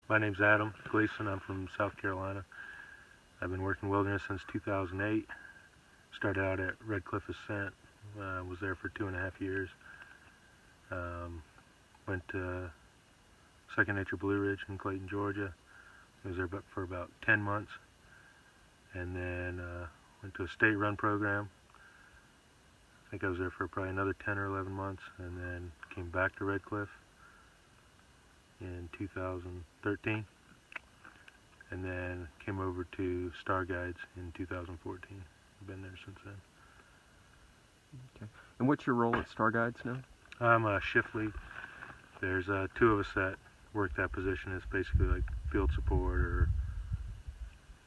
My name's Adam Gleason. I'm from South Carolina. I've been working wilderness since 2008. Started out at Red Cliff Ascent. Was there for 2.5 years. Went to Second Nature Blue Ridge in Clayton, Georgia. I was there for about 10 months. And then went to a state-run program. I think I was there for probably another 10 or 11 months. And then came back to Red Cliff in 2013. And then came over to Star Guides in 2014. I've been there since then. Okay. And what's your role at Star Guides now? I'm a shift lead. There's two of us that work that position. It's basically like field support or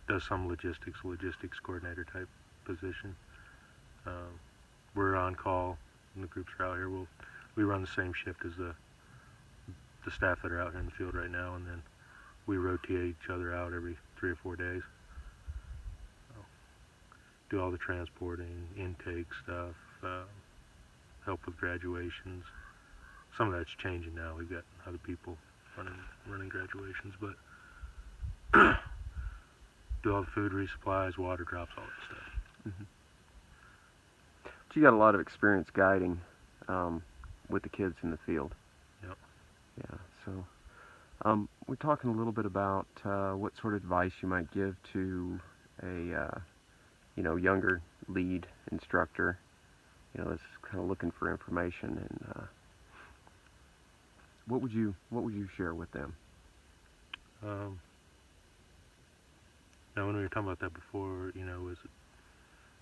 does some logistics coordinator type position. We're on call when the groups are out here. We run the same shift as the staff that are out here in the field right now, and then we rotate each other out every 3 or 4 days. So, do all the transporting, intake stuff, help with graduations. Some of that's changing now. We've got other people running graduations, but do all the food resupplies, water drops, all that stuff. Mm-hmm. But you got a lot of experience guiding with the kids in the field. Yep. Yeah. So we're talking a little bit about what sort of advice you might give to a younger lead instructor. That's kind of looking for information, and what would you share with them? Now, when we were talking about that before, was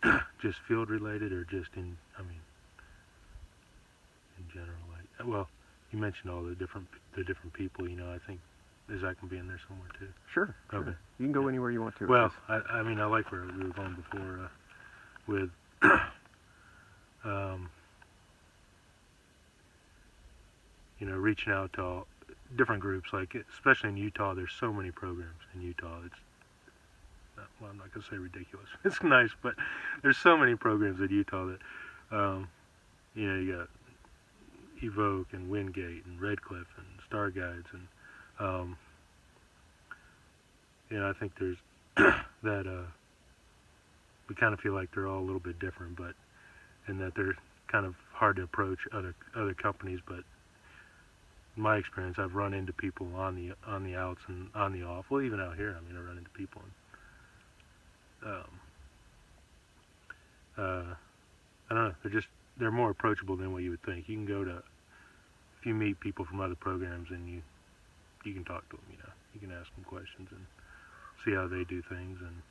it just field related or just in general? Like, well, you mentioned all the different people. I think is that can be in there somewhere too. Sure. Okay. You can go anywhere you want to. Well, I like where we were going before with reaching out to all different groups. Like especially in Utah, there's so many programs in Utah. It's I'm not gonna say ridiculous. It's nice, but there's so many programs in Utah that you got Evoke and Wingate and Red Cliff and Star Guides and I think there's that we kind of feel like they're all a little bit different, but and that they're kind of hard to approach other companies. But in my experience, I've run into people on the outs and on the off. Well, even out here, I run into people. And, I don't know. They're more approachable than what you would think. You can go to if you meet people from other programs and you can talk to them. You can ask them questions and see how they do things. And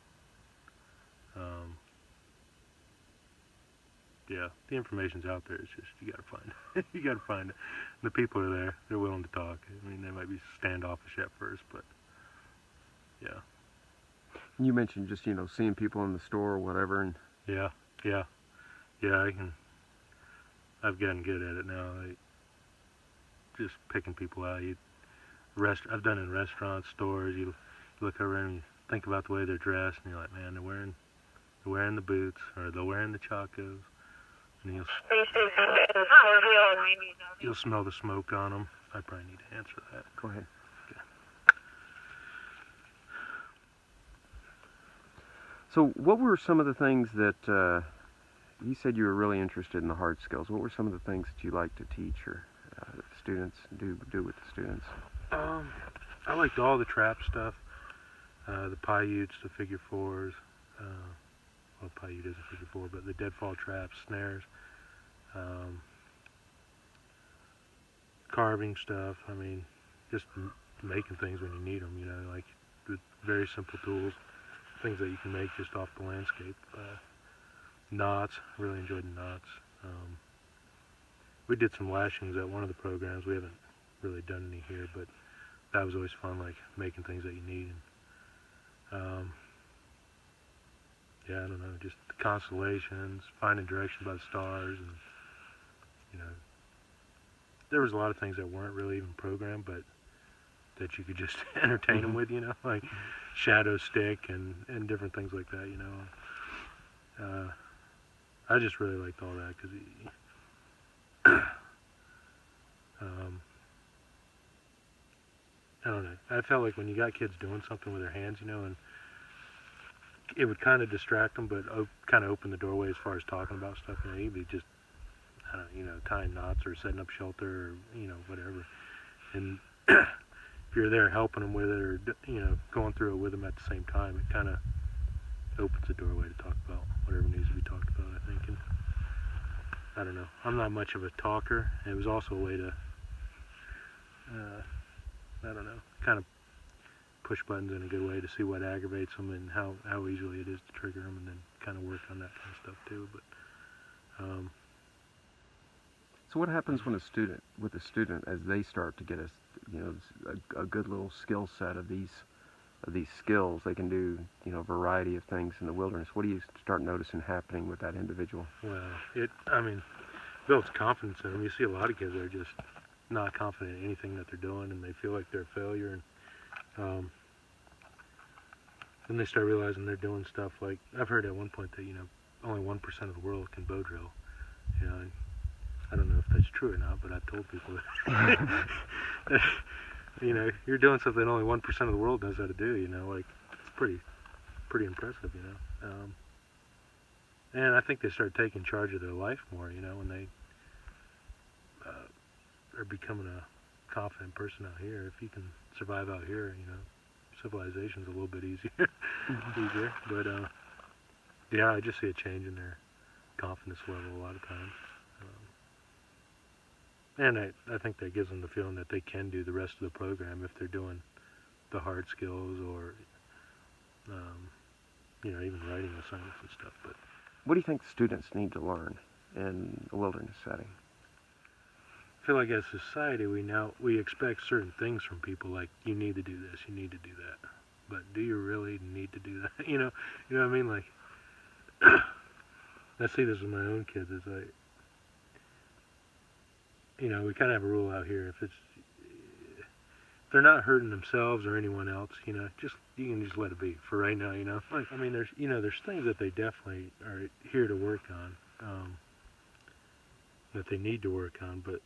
yeah, the information's out there. It's just you got to find it. You got to find it. And the people are there. They're willing to talk. They might be standoffish at first, but yeah. You mentioned just seeing people in the store or whatever, and yeah. I've gotten good at it now. Just picking people out. I've done it in restaurants, stores. You look over and you think about the way they're dressed, and you're like, man, they're wearing the boots, or they're wearing the chacos, and you'll smell the smoke on them. I probably need to answer that. Go ahead. Okay. So, what were some of the things that you said you were really interested in the hard skills? What were some of the things that you like to teach or students do with the students? I liked all the trap stuff, the Paiutes, the figure fours. Well, Paiute is a figure four, but the deadfall traps, snares, carving stuff. Just making things when you need them. Like with very simple tools, things that you can make just off the landscape. Knots, really enjoyed the knots. We did some lashings at one of the programs. We haven't really done any here, but that was always fun, like making things that you need. Yeah, I don't know, just the constellations, finding direction by the stars, and there was a lot of things that weren't really even programmed, but that you could just entertain them with, like shadow stick and different things like that, I just really liked all that because I don't know. I felt like when you got kids doing something with their hands, and it would kind of distract them, but kind of open the doorway as far as talking about stuff. You'd be just, I don't know, tying knots or setting up shelter or, whatever. And if you're there helping them with it or, going through it with them at the same time, it kind of opens the doorway to talk about whatever needs to be talked about, I think. And I don't know. I'm not much of a talker. It was also a way to, I don't know, kind of push buttons in a good way to see what aggravates them and how easily it is to trigger them, and then kind of work on that kind of stuff too. But So what happens when a student as they start to get a good little skill set of these skills? They can do a variety of things in the wilderness. What do you start noticing happening with that individual? Well, builds confidence in them. You see a lot of kids that are just not confident in anything that they're doing, and they feel like they're a failure. And then they start realizing they're doing stuff like, I've heard at one point that only 1% of the world can bow drill. And I don't know if that's true or not, but I've told people that you're doing something only 1% of the world knows how to do. Like, it's pretty impressive. And I think they start taking charge of their life more. When they are becoming a confident person out here. If you can survive out here, civilization's a little bit easier. easier. But yeah, I just see a change in their confidence level a lot of times. And I think that gives them the feeling that they can do the rest of the program if they're doing the hard skills or, even writing assignments and stuff. But what do you think students need to learn in a wilderness setting? I feel like as a society we expect certain things from people, like you need to do this, you need to do that. But do you really need to do that? You know what I mean? Like, I see this with my own kids. It's like, we kind of have a rule out here. If they're not hurting themselves or anyone else, you can just let it be for right now. Like, there's things that they definitely are here to work on, that they need to work on, but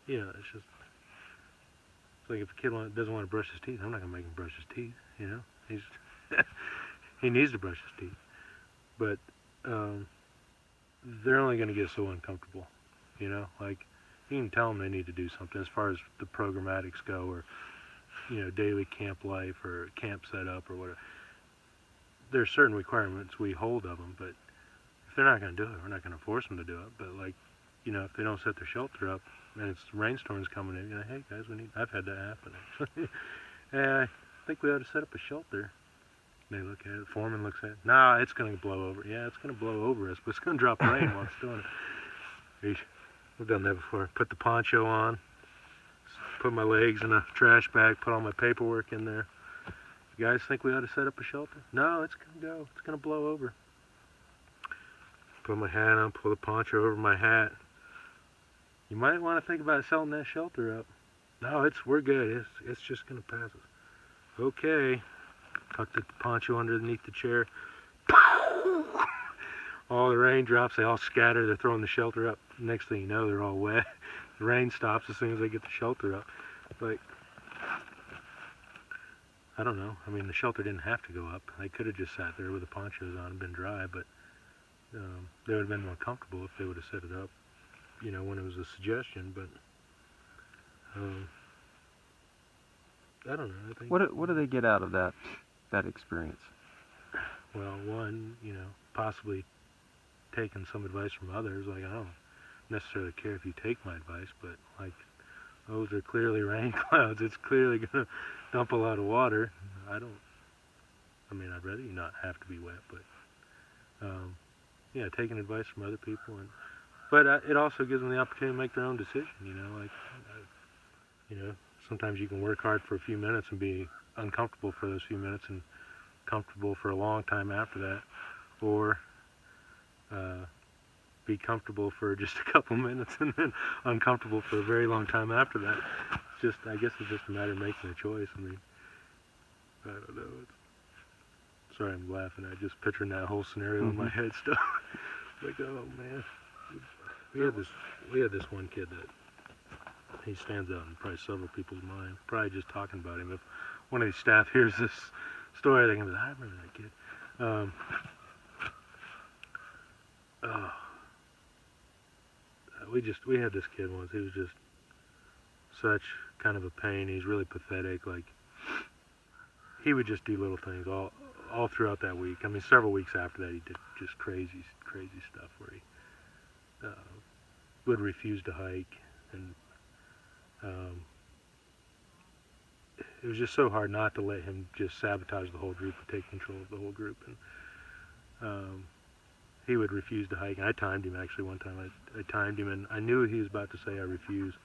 it's like if a kid doesn't want to brush his teeth, I'm not gonna make him brush his teeth. He's he needs to brush his teeth, but they're only gonna get so uncomfortable. Like, you can tell them they need to do something as far as the programmatics go, or daily camp life or camp setup or whatever. There's certain requirements we hold of them, but if they're not gonna do it, we're not gonna force them to do it. But like, if they don't set their shelter up and it's rainstorms coming in, hey guys, I've had that happen actually. I think we ought to set up a shelter. They look at it, the foreman looks at it, nah, it's going to blow over. Yeah, it's going to blow over us, but it's going to drop rain while it's doing it. We've done that before. Put the poncho on, put my legs in a trash bag, put all my paperwork in there. You guys think we ought to set up a shelter? No, it's going to go. It's going to blow over. Put my hat on, pull the poncho over my hat. You might want to think about selling that shelter up. No, we're good. It's just going to pass us. Okay. Tuck the poncho underneath the chair. All the raindrops, they all scatter. They're throwing the shelter up. Next thing you know, they're all wet. The rain stops as soon as they get the shelter up. Like, I don't know. I mean, the shelter didn't have to go up. They could have just sat there with the ponchos on and been dry, but they would have been more comfortable if they would have set it up, when it was a suggestion. But I don't know. I think What do they get out of that experience? Well, one, possibly taking some advice from others. Like, I don't necessarily care if you take my advice, but like, those are clearly rain clouds. It's clearly gonna dump a lot of water. I'd rather you not have to be wet, but taking advice from other people, but it also gives them the opportunity to make their own decision. Sometimes you can work hard for a few minutes and be uncomfortable for those few minutes and comfortable for a long time after that, or be comfortable for just a couple minutes and then uncomfortable for a very long time after that. I guess it's just a matter of making a choice. I don't know. Sorry, I'm laughing. I just picturing that whole scenario in my head still. Like, oh man, we had this one kid that he stands out in probably several people's mind. Probably just talking about him. If one of these staff hears this story, they're gonna be like, I remember that kid. Oh, we had this kid once. He was just such kind of a pain. He's really pathetic. Like, he would just do little things all throughout that week. I mean, several weeks after that, he did just crazy stuff where he would refuse to hike, and it was just so hard not to let him just sabotage the whole group and take control of the whole group. And he would refuse to hike, and I timed him actually one time. I timed him, and I knew he was about to say I refuse.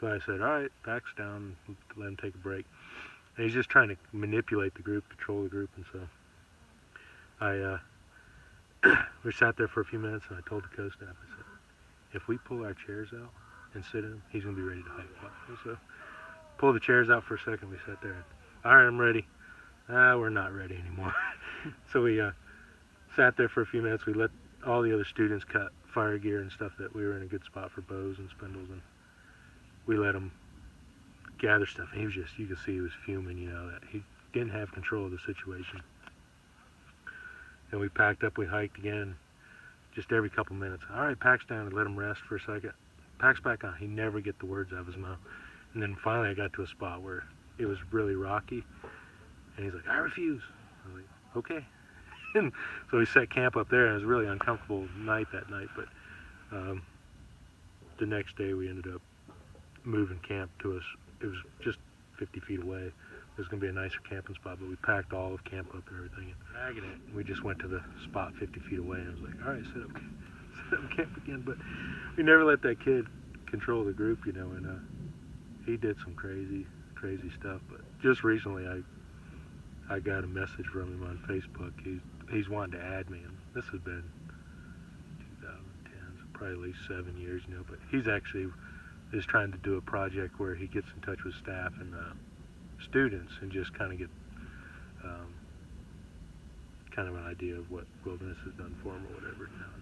So I said, all right, backs down, let him take a break. And he's just trying to manipulate the group, control the group, and so we sat there for a few minutes, and I told the co-staff, I said, if we pull our chairs out and sit in them, he's going to be ready to hike. And so pulled the chairs out for a second, we sat there, and, all right, I'm ready. We're not ready anymore. So we sat there for a few minutes. We let all the other students cut fire gear and stuff that we were in a good spot for bows and spindles, and we let him gather stuff. And he was just, you could see he was fuming, you know, that he didn't have control of the situation. And we packed up, we hiked again, just every couple minutes. All right, packs down, and let him rest for a second. Packs back on. He'd never get the words out of his mouth. And then finally I got to a spot where it was really rocky, and he's like, I refuse. I was like, okay. And so we set camp up there, and it was a really uncomfortable night that night, but the next day we ended up moving camp to us. It was just 50 feet away. It was going to be a nicer camping spot, but we packed all of camp up and everything. And we just went to the spot 50 feet away, and I was like, all right, set up camp again. But we never let that kid control the group, you know, and he did some crazy stuff. But just recently I got a message from him on Facebook. He's wanting to add me, and this has been 2010, so probably at least 7 years, you know. But he's actually is trying to do a project where he gets in touch with staff and students and just kind of get kind of an idea of what wilderness has done for him or whatever. You know.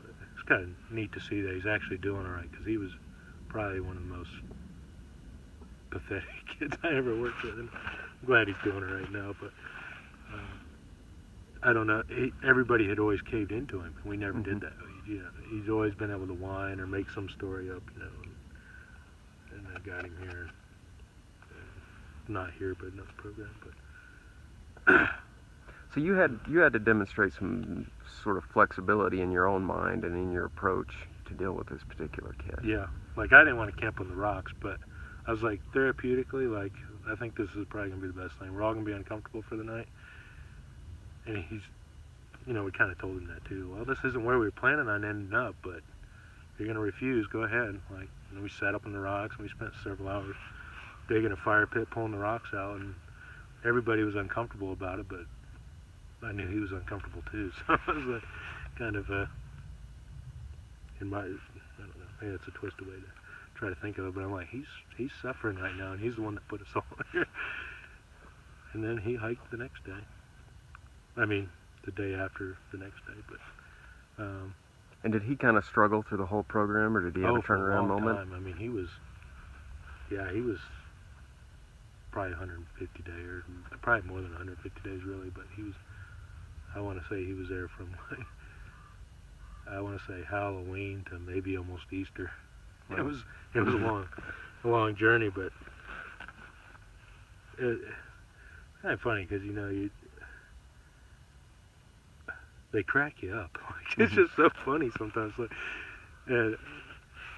But it's kind of neat to see that he's actually doing all right, because he was probably one of the most pathetic kids I ever worked with, and I'm glad he's doing it right now. But I don't know. Everybody had always caved into him, and we never did that. You know, he's always been able to whine or make some story up, you know. And I got him here, not here, but another program. But so you had to demonstrate some sort of flexibility in your own mind and in your approach to deal with this particular kid. Yeah, like I didn't want to camp on the rocks, but I was like, therapeutically, like, I think this is probably gonna be the best thing. We're all gonna be uncomfortable for the night, and he's, you know, we kind of told him that too. Well, this isn't where we were planning on ending up, but if you're gonna refuse, go ahead. Like, and we sat up on the rocks, and we spent several hours digging a fire pit, pulling the rocks out, and everybody was uncomfortable about it, but I knew he was uncomfortable too. So it was a kind of in my, I don't know, maybe it's a twisted way to try to think of it, but I'm like, he's suffering right now, and he's the one that put us all here. And then he hiked the next day. I mean, the day after the next day, but. And did he kind of struggle through the whole program, or did he have a turnaround moment? Time. I mean, he was probably 150 days, or probably more than 150 days really, but he was, I want to say he was there from, like, I want to say Halloween to maybe almost Easter. It was a long journey, but it's kind of funny because, you know, they crack you up. Like, it's just so funny sometimes. Like, and,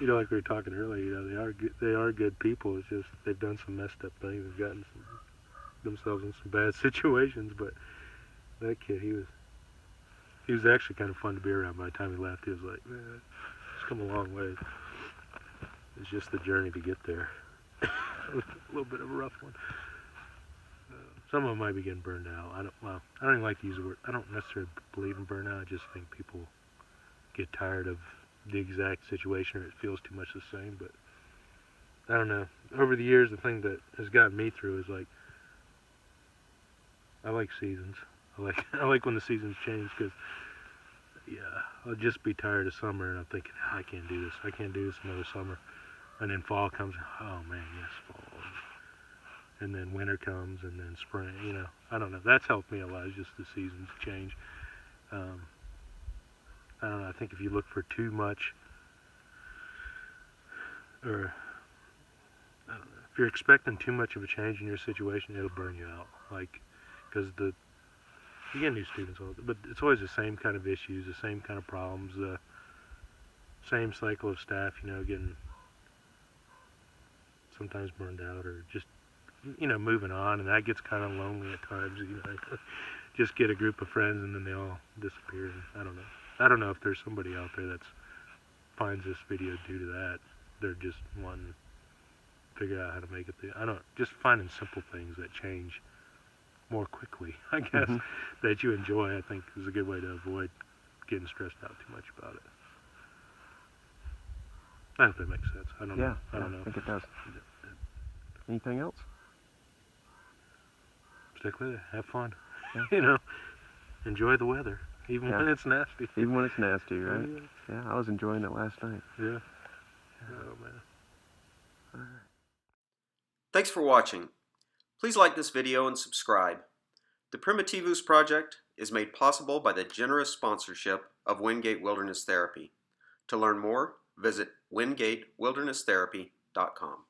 you know, like we were talking earlier, you know, they are good people. It's just they've done some messed up things. They've gotten themselves in some bad situations. But that kid, he was actually kind of fun to be around. By the time he left, he was like, man, it's come a long way. It's just the journey to get there. A little bit of a rough one. Some of them might be getting burned out. I don't even like to use the word. I don't necessarily believe in burnout. I just think people get tired of the exact situation, or it feels too much the same. But I don't know. Over the years, the thing that has gotten me through is, like, I like seasons. I like when the seasons change, because I'll just be tired of summer, and I'm thinking, I can't do this. I can't do this another summer. And then fall comes, oh man, yes, fall. And then winter comes, and then spring, you know. I don't know. That's helped me a lot, just the seasons change. I don't know. I think if you look for too much, or I don't know, if you're expecting too much of a change in your situation, it'll burn you out. Like, because you get new students, but it's always the same kind of issues, the same kind of problems, the same cycle of staff, you know, getting sometimes burned out or just, you know, moving on, and that gets kind of lonely at times, you know. Just get a group of friends and then they all disappear. And I don't know. I don't know if there's somebody out there that finds this video due to that. They're just wanting to figure out how to make it. Just finding simple things that change more quickly, I guess, that you enjoy, I think, is a good way to avoid getting stressed out too much about it. I hope that makes sense. I don't know. I don't know. I think it does. Anything else? Stick with it. Have fun. Yeah. You know, enjoy the weather, even when it's nasty. Even when it's nasty, right? Yeah, I was enjoying it last night. Yeah. Oh, man. All right. Thanks for watching. Please like this video and subscribe. The Primitivus Project is made possible by the generous sponsorship of Wingate Wilderness Therapy. To learn more, visit wingatewilderness.therapy.com.